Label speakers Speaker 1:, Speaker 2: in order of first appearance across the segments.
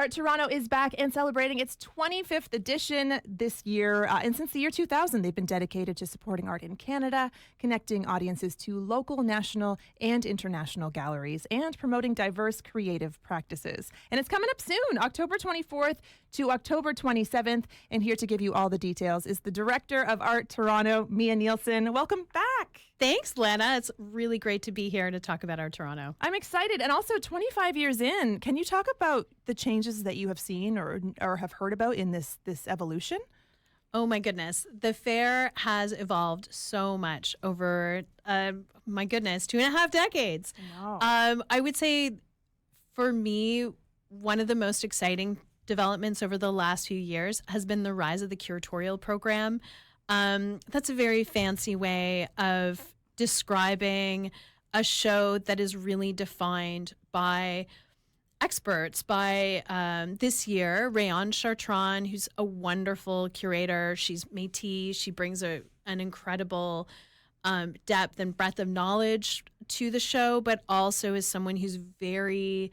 Speaker 1: Art Toronto is back and celebrating its 25th edition this year. And since the year 2000, they've been dedicated to supporting art in Canada, connecting audiences to local, national, and international galleries, and promoting diverse creative practices. And it's coming up soon, October 24th to October 27th. And here to give you all the details is the director of Art Toronto, Mia Nielsen. Welcome back.
Speaker 2: Thanks, Lana. It's really great to be here to talk about Art Toronto.
Speaker 1: I'm excited. And also 25 years in, can you talk about the changes that you have seen or have heard about in this evolution?
Speaker 2: Oh my goodness. The fair has evolved so much over, my goodness, 2.5 decades.
Speaker 1: Wow.
Speaker 2: I would say for me, one of the most exciting developments over the last few years has been the rise of the curatorial program. That's a very fancy way of describing a show that is really defined by experts. By this year, Rayon Chartrand, who's a wonderful curator. She's Métis. She brings an incredible depth and breadth of knowledge to the show, but also is someone who's very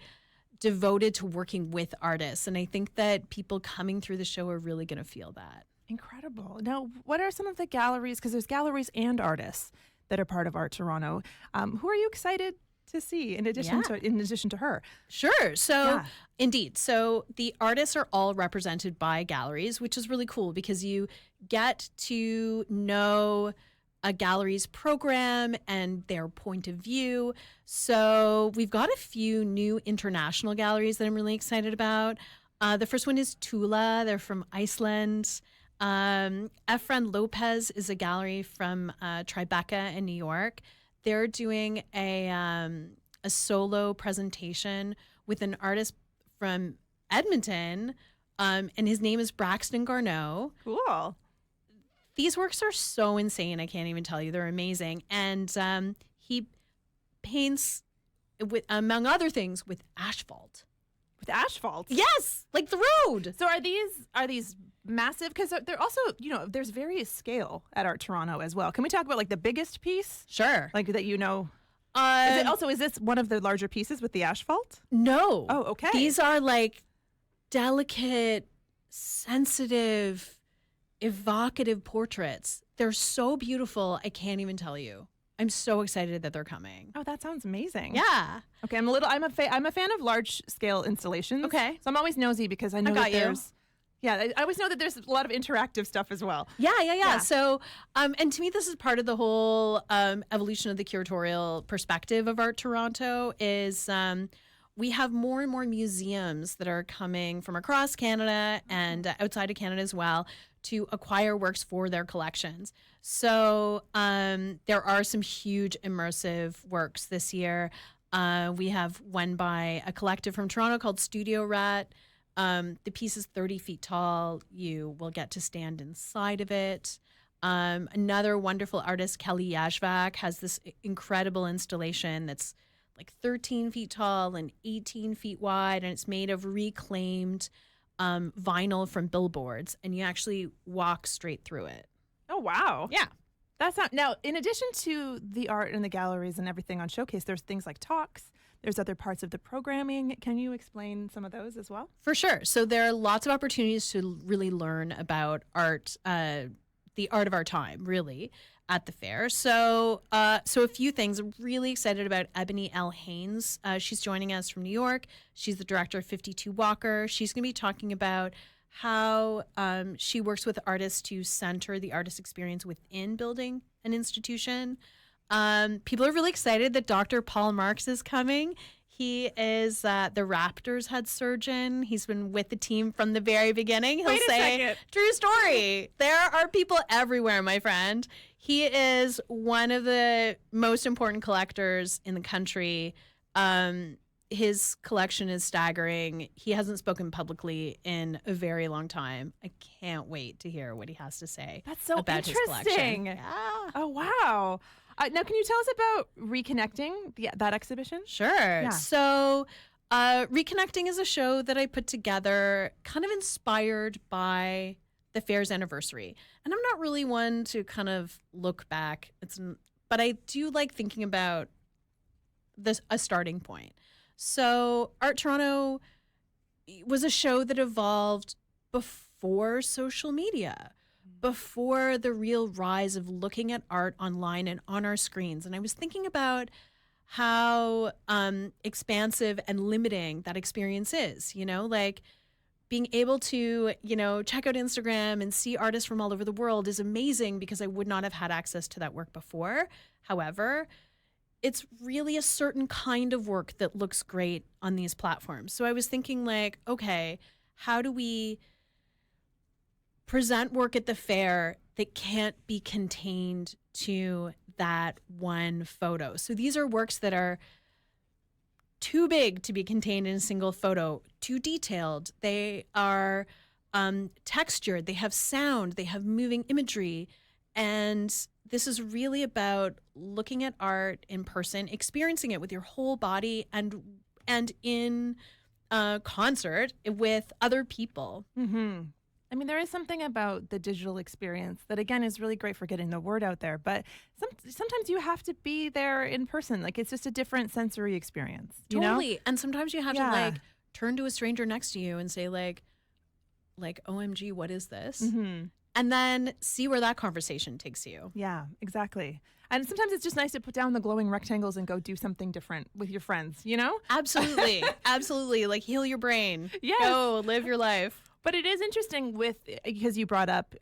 Speaker 2: devoted to working with artists. And I think that people coming through the show are really going to feel that.
Speaker 1: Incredible. Now, what are some of the galleries, because there's galleries and artists that are part of Art Toronto. Who are you excited to see in addition to her?
Speaker 2: Sure. So indeed. So the artists are all represented by galleries, which is really cool because you get to know a gallery's program and their point of view. So we've got a few new international galleries that I'm really excited about. The first one is Tula. They're from Iceland. Efren Lopez is a gallery from Tribeca in New York. They're doing a solo presentation with an artist from Edmonton, and his name is Braxton Garneau.
Speaker 1: Cool.
Speaker 2: These works are so insane, I can't even tell you. They're amazing. And he paints, with, among other things, with asphalt.
Speaker 1: With asphalt?
Speaker 2: Yes, like the road.
Speaker 1: So are these massive? Because they're also, there's various scale at Art Toronto as well. Can we talk about like the biggest piece?
Speaker 2: Sure.
Speaker 1: Like that, is this one of the larger pieces with the asphalt?
Speaker 2: No.
Speaker 1: Oh, okay.
Speaker 2: These are like delicate, sensitive, evocative portraits. They're so beautiful. I can't even tell you. I'm so excited that they're coming.
Speaker 1: Oh, that sounds amazing.
Speaker 2: Yeah.
Speaker 1: Okay, I'm a fan of large scale installations.
Speaker 2: Okay.
Speaker 1: So I'm always nosy because I know that there's. Yeah, I always know that there's a lot of interactive stuff as well.
Speaker 2: Yeah. So, and to me, this is part of the whole evolution of the curatorial perspective of Art Toronto is we have more and more museums that are coming from across Canada and outside of Canada as well to acquire works for their collections. So there are some huge immersive works this year. We have one by a collective from Toronto called Studio Rat. The piece is 30 feet tall. You will get to stand inside of it. Another wonderful artist, Kelly Yashvak, has this incredible installation that's like 13 feet tall and 18 feet wide, and it's made of reclaimed vinyl from billboards, and you actually walk straight through it.
Speaker 1: Oh, wow.
Speaker 2: Yeah.
Speaker 1: Now, in addition to the art and the galleries and everything on Showcase, there's things like talks. There's other parts of the programming. Can you explain some of those as well?
Speaker 2: For sure. So there are lots of opportunities to really learn about art, the art of our time, really, at the fair. So a few things. I'm really excited about Ebony L. Haynes. She's joining us from New York. She's the director of 52 Walker. She's going to be talking about how she works with artists to center the artist experience within building an institution. People are really excited that Dr. Paul Marks is coming. He is the Raptors head surgeon. He's been with the team from the very beginning. He'll say, true story. There are people everywhere, my friend. He is one of the most important collectors in the country. His collection is staggering. He hasn't spoken publicly in a very long time. I can't wait to hear what he has to say.
Speaker 1: That's so
Speaker 2: about
Speaker 1: interesting.
Speaker 2: His collection. Yeah.
Speaker 1: Oh, wow. Now, can you tell us about Reconnecting, that exhibition?
Speaker 2: Sure.
Speaker 1: Yeah.
Speaker 2: So Reconnecting is a show that I put together kind of inspired by the fair's anniversary. And I'm not really one to kind of look back, but I do like thinking about a starting point. So Art Toronto was a show that evolved before social media, before the real rise of looking at art online and on our screens. And I was thinking about how expansive and limiting that experience is, like being able to, check out Instagram and see artists from all over the world is amazing because I would not have had access to that work before. However, it's really a certain kind of work that looks great on these platforms. So I was thinking like, okay, how do we present work at the fair that can't be contained to that one photo? So these are works that are too big to be contained in a single photo, too detailed. They are textured, they have sound, they have moving imagery. And this is really about looking at art in person, experiencing it with your whole body and in concert with other people.
Speaker 1: Mm-hmm. I mean, there is something about the digital experience that, again, is really great for getting the word out there. But sometimes you have to be there in person. Like, it's just a different sensory experience. You
Speaker 2: Totally.
Speaker 1: know?
Speaker 2: And sometimes you have to, like, turn to a stranger next to you and say, like OMG, what is this?
Speaker 1: Mm-hmm.
Speaker 2: And then see where that conversation takes you.
Speaker 1: Yeah, exactly. And sometimes it's just nice to put down the glowing rectangles and go do something different with your friends,
Speaker 2: Absolutely. Absolutely. Like, heal your brain.
Speaker 1: Yes.
Speaker 2: Go live your life.
Speaker 1: But it is interesting because you brought up,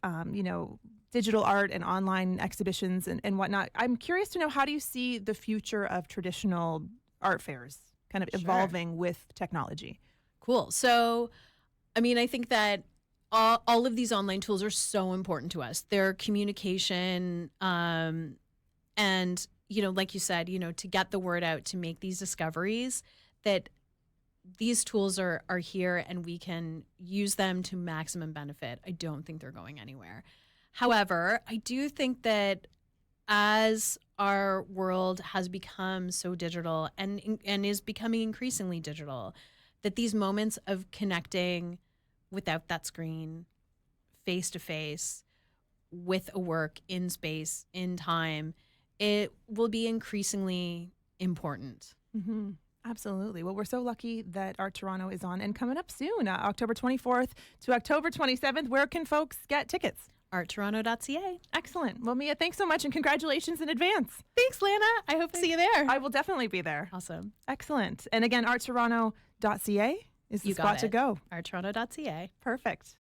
Speaker 1: digital art and online exhibitions and whatnot. I'm curious to know, how do you see the future of traditional art fairs kind of evolving with technology?
Speaker 2: Cool. So, I mean, I think that all of these online tools are so important to us. They're communication, and, like you said, to get the word out, to make these discoveries, that these tools are here and we can use them to maximum benefit. I don't think they're going anywhere. However, I do think that as our world has become so digital and is becoming increasingly digital, that these moments of connecting without that screen, face to face, with a work in space, in time, it will be increasingly important.
Speaker 1: Mm-hmm. Absolutely. Well, we're so lucky that Art Toronto is on and coming up soon, October 24th to October 27th. Where can folks get tickets?
Speaker 2: ArtToronto.ca.
Speaker 1: Excellent. Well, Mia, thanks so much and congratulations in advance.
Speaker 2: Thanks, Lana. I hope to see you there.
Speaker 1: I will definitely be there.
Speaker 2: Awesome.
Speaker 1: Excellent. And again, ArtToronto.ca is the spot to go.
Speaker 2: ArtToronto.ca.
Speaker 1: Perfect.